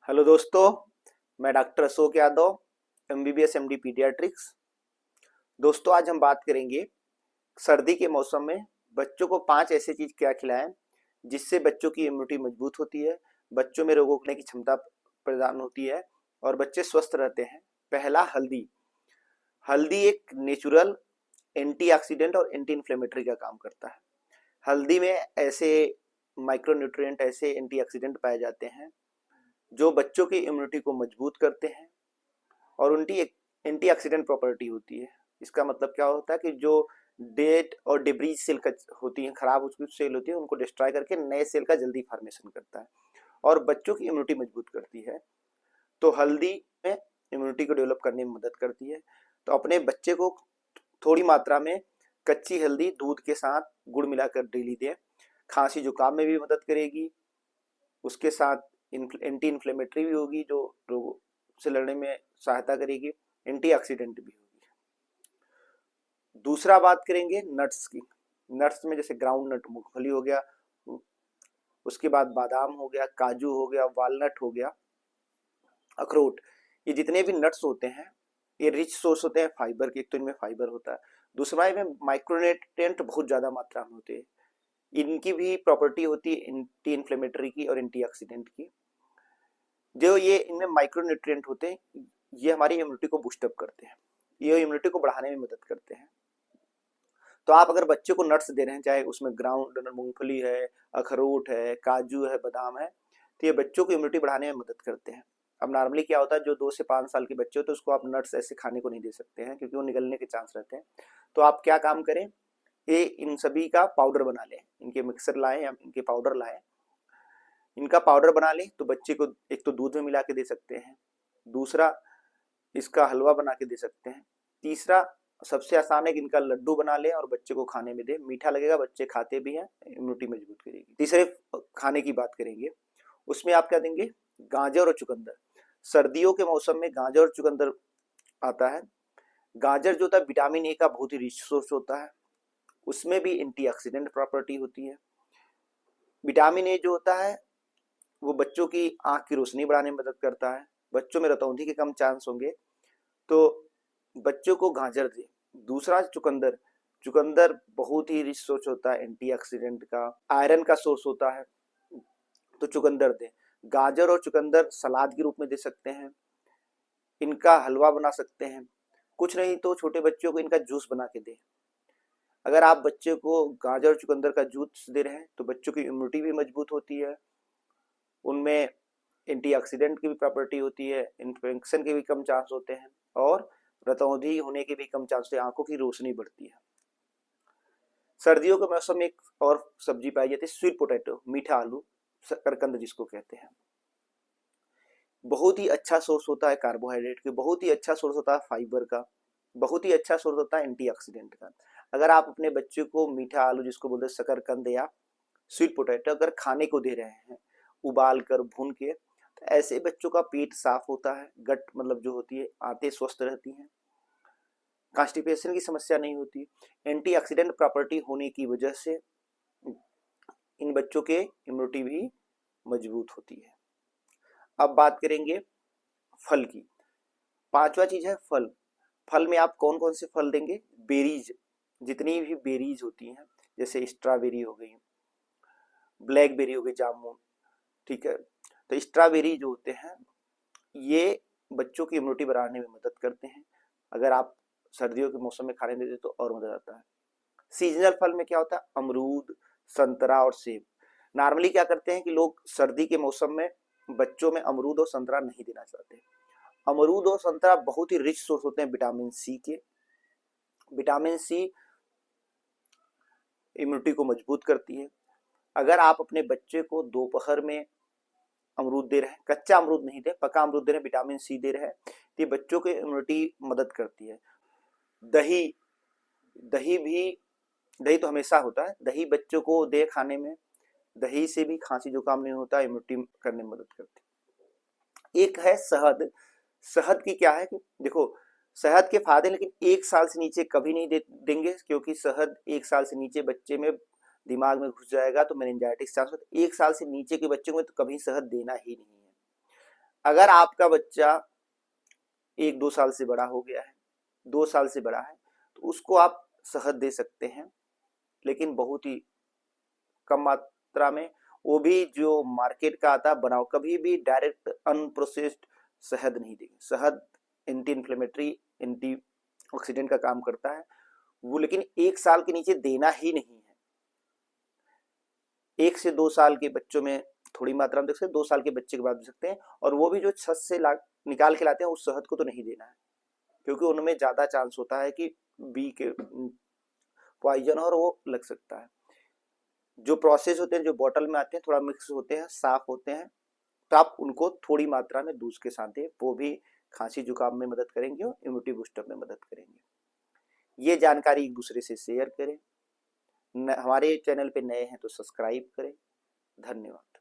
Hello दोस्तों, मैं doctor Ashok Yadav, MBBS MD paediatrics. दोस्तों, आज हम बात करेंगे सर्दी के मौसम में बच्चों को 5 ऐसी चीज क्या खिलाएं जिससे बच्चों की इम्यूनिटी मजबूत होती है, बच्चों में रोग रोकने की क्षमता प्रदान होती है और बच्चे स्वस्थ रहते हैं। पहला, हल्दी। हल्दी एक नेचुरल एंटीऑक्सीडेंट और एंटी इन्फ्लेमेटरी का काम करता है। हल्दी में ऐसे माइक्रोन्यूट्रिएंट, ऐसे एंटीऑक्सीडेंट पाए जाते हैं जो बच्चों की इम्यूनिटी को मजबूत करते हैं और उनकी एक एंटीऑक्सीडेंट प्रॉपर्टी होती है। इसका मतलब क्या होता है कि जो डेड और डिब्रीज सेल होती हैं, खराब हो चुकी सेल होती है, उनको डिस्ट्रॉय करके नए सेल का जल्दी फॉर्मेशन करता है और बच्चों की इम्यूनिटी मजबूत करती है। तो हल्दी में इम्यूनिटी को डेवलप करने में मदद करती है। तो अपने बच्चे को थोड़ी मात्रा में कच्ची हल्दी दूध के साथ गुड़ मिलाकर डेली दें। खांसी जुकाम में भी मदद करेगी, उसके साथ एंटी इन्फ्लेमेटरी भी होगी जो रोगों से लड़ने में सहायता करेगी, एंटीऑक्सीडेंट भी होगी। दूसरा बात करेंगे नट्स की। नट्स में जैसे ग्राउंड नट, मूंगफली हो गया, उसके बाद बादाम हो गया, काजू हो गया, वालनट हो गया, अखरोट। ये जितने भी नट्स होते हैं ये रिच सोर्स होते हैं फाइबर के। एक तो इनमें फाइबर होता है, दूसरा इनमें माइक्रोन्यूट्रिएंट बहुत ज्यादा मात्रा में होते हैं। इनकी भी प्रॉपर्टी होती है एंटी इन्फ्लेमेटरी की और एंटीऑक्सीडेंट की। जो ये इनमें माइक्रोन्यूट्रिएंट होते हैं, ये हमारी इम्यूनिटी को बूस्टअप करते हैं, ये इम्यूनिटी को बढ़ाने में मदद करते हैं। तो आप अगर बच्चे को नट्स दे रहे हैं, चाहे उसमें ग्राउंड मूंगफली है, अखरोट है, काजू है, बादाम है, तो ये बच्चों की इम्यूनिटी बढ़ाने में मदद करते हैं। अब नॉर्मली क्या होता है, जो 2 से 5 साल के बच्चे होते हैं उसको आप नट्स ऐसे खाने को नहीं दे सकते हैं क्योंकि वो निगलने के चांस रहते हैं। तो आप क्या काम करें, ये इन सभी का पाउडर बना लें, इनके मिक्सर लाएं या इनके पाउडर लाएं। इनका पाउडर बना लें तो बच्चे को एक तो दूध में मिला के दे सकते हैं, दूसरा इसका हलवा बना के दे सकते हैं, तीसरा सबसे आसान है कि इनका लड्डू बना लें और बच्चे को खाने में दें। मीठा लगेगा, बच्चे खाते भी हैं, इम्यूनिटी मजबूत करेगी। तीसरे खाने की बात करेंगे, उसमें आप क्या देंगे, गाजर और चुकंदर। सर्दियों के मौसम में गाजर और चुकंदर आता है। गाजर जो होता है विटामिन ए का बहुत ही रिच सोर्स होता है, उसमें भी एंटीऑक्सीडेंट प्रॉपर्टी होती है। विटामिन ए जो होता है वो बच्चों की आंख की रोशनी बढ़ाने में मदद करता है। बच्चों में रतौंधी के कम चांस होंगे तो बच्चों को गाजर दें। दूसरा चुकंदर। चुकंदर बहुत ही रिच सोर्स होता है एंटीऑक्सीडेंट का, आयरन का सोर्स होता है, तो चुकंदर दें। गाजर और चुकंदर सलाद के रूप में दे सकते हैं, इनका हलवा बना सकते हैं, कुछ नहीं तो छोटे बच्चों को इनका जूस बना के दें। अगर आप बच्चे को गाजर और चुकंदर का जूस दे रहे हैं तो बच्चों की इम्यूनिटी भी मजबूत होती है, उनमें एंटीऑक्सीडेंट की भी प्रॉपर्टी होती है, इन्फेक्शन के भी कम चांस होते हैं और रतौंधी होने के भी कम चांस होते हैं, आंखों की रोशनी बढ़ती है। सर्दियों के मौसम में एक और सब्जी पाई जाती है, स्वीट पोटैटो, मीठा आलू, शकरकंद जिसको कहते हैं। बहुत ही अच्छा सोर्स होता है कार्बोहाइड्रेट के, बहुत ही अच्छा सोर्स होता है फाइबर का, बहुत ही अच्छा सोर्स होता है एंटीऑक्सीडेंट का। अगर आप अपने बच्चे को मीठा आलू जिसको बोलते हैं शकरकंद या स्वीट पोटैटो अगर खाने को दे रहे हैं उबाल कर भून के, तो ऐसे बच्चों का पेट साफ होता है, गट मतलब जो होती है आंतें स्वस्थ रहती हैं, कॉन्स्टिपेशन की समस्या नहीं होती। एंटीऑक्सीडेंट प्रॉपर्टी होने की वजह से इन बच्चों के इम्यूनिटी भी मजबूत होती है। अब बात करेंगे फल की। पांचवा चीज है फल। फल में आप कौन कौन से फल देंगे, बेरीज, जितनी भी बेरीज होती हैं, जैसे स्ट्रॉबेरी हो गई, ब्लैकबेरी हो गई, जामुन, ठीक है। तो स्ट्रॉबेरी जो होते हैं ये बच्चों की इम्यूनिटी बढ़ाने में मदद करते हैं। अगर आप सर्दियों के मौसम में खाने देते तो और मदद आता है। सीजनल फल में क्या होता है, अमरूद, संतरा और सेब। नॉर्मली क्या करते हैं कि लोग सर्दी के मौसम में बच्चों में अमरूद और संतरा नहीं देना चाहते। अमरूद और संतरा बहुत ही रिच सोर्स होते हैं विटामिन सी के। विटामिन सी इम्यूनिटी को मजबूत करती है। अगर आप अपने बच्चे को दोपहर में अमरूद दे रहे हैं, कच्चा अमरूद नहीं दे, पका अमरूद दे रहे हैं, विटामिन सी दे रहे हैं, तो ये बच्चों की इम्यूनिटी मदद करती है। दही, दही भी, दही तो हमेशा होता है, दही बच्चों को दे खाने में, दही से भी खांसी जुकाम नहीं होता, इम्यूनिटी करने में मदद करती है। एक है शहद। शहद की क्या है कि देखो, शहद के फायदे लेकिन 1 साल से नीचे कभी नहीं देंगे, क्योंकि शहद 1 साल से नीचे बच्चे में दिमाग में घुस जाएगा तो मेनिंजाइटिस चांस होता है। 1 साल से नीचे के बच्चों में तो कभी शहद देना ही नहीं है। अगर आपका बच्चा 1-2 साल से बड़ा हो गया है, 2 साल से बड़ा है, तो उसको आप शहद दे सकते हैं, लेकिन बहुत ही कम मात्रा में। वो भी जो मार्केट का आता है बनाओ, कभी भी डायरेक्ट अनप्रोसेस्ड शहद नहीं देंगे। शहद एंटी इन्फ्लेमेटरी, एंटी ऑक्सीडेंट का काम करता है वो, लेकिन 1 साल के नीचे देना ही नहीं है। 1 से 2 साल के बच्चों में थोड़ी मात्रा में देख सकते हैं, 2 साल के बच्चे के बाद दे सकते हैं, और वो भी जो छत से निकाल के लाते हैं उस शहद को तो नहीं देना है, क्योंकि उनमें ज्यादा चांस होता है कि बी के पॉइजन और वो लग सकता है। जो प्रोसेस होते हैं, जो बॉटल में आते हैं, थोड़ा मिक्स होते हैं, साफ होते हैं, तो आप उनको थोड़ी मात्रा में दूध के साथ दें, वो भी खांसी जुकाम में मदद करेंगे और इम्यूनिटी बूस्टअप में मदद करेंगे। ये जानकारी एक दूसरे से शेयर करें। हमारे चैनल पे नए हैं तो सब्सक्राइब करें। धन्यवाद।